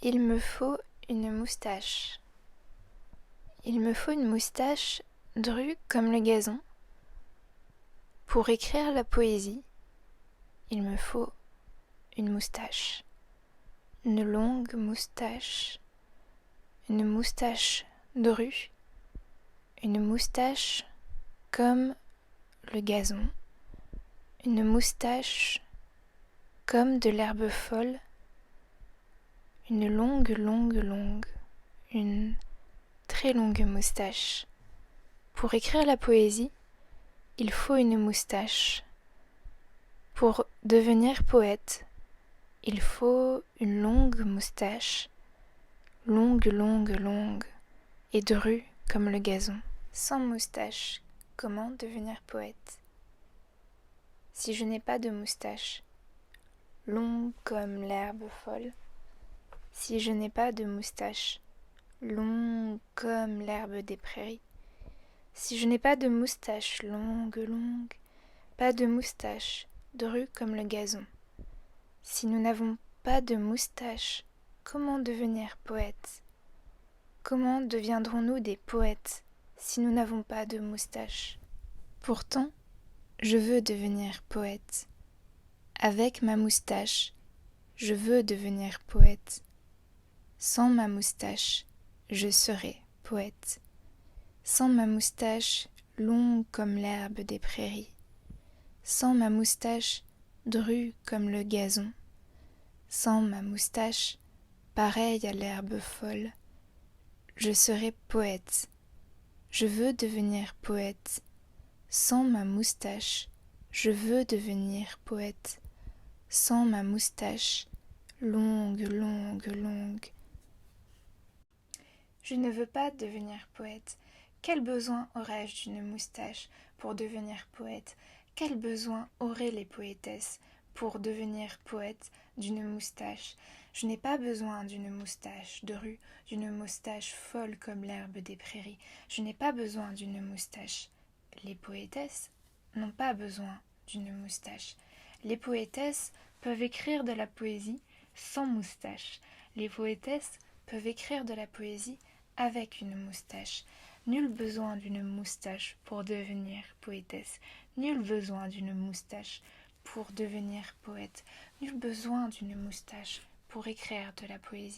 Il me faut une moustache. Il me faut une moustache drue comme le gazon. Pour écrire la poésie, il me faut une moustache. Une longue moustache. Une moustache drue. Une moustache comme le gazon. Une moustache comme de l'herbe folle. Une longue, une très longue moustache. Pour écrire la poésie, il faut une moustache. Pour devenir poète, il faut une longue moustache, longue, et drue comme le gazon. Sans moustache, comment devenir poète? Si je n'ai pas de moustache, longue comme l'herbe folle, si je n'ai pas de moustache, longue comme l'herbe des prairies, si je n'ai pas de moustache longue, pas de moustache drue comme le gazon, si nous n'avons pas de moustache, comment devenir poète? Comment deviendrons-nous des poètes si nous n'avons pas de moustache? Pourtant, je veux devenir poète. Avec ma moustache, je veux devenir poète. Sans ma moustache, je serai poète. Sans ma moustache, longue comme l'herbe des prairies. Sans ma moustache, drue comme le gazon. Sans ma moustache, pareille à l'herbe folle. Je serai poète. Je veux devenir poète. Sans ma moustache, je veux devenir poète. Sans ma moustache, longue. Je ne veux pas devenir poète. Quel besoin aurais-je d'une moustache pour devenir poète? Quel besoin auraient les poétesses pour devenir poète d'une moustache? Je n'ai pas besoin d'une moustache drue, d'une moustache folle comme l'herbe des prairies. Je n'ai pas besoin d'une moustache. Les poétesses n'ont pas besoin d'une moustache. Les poétesses peuvent écrire de la poésie sans moustache. Les poétesses peuvent écrire de la poésie avec une moustache. Nul besoin d'une moustache pour devenir poétesse. Nul besoin d'une moustache pour devenir poète. Nul besoin d'une moustache pour écrire de la poésie.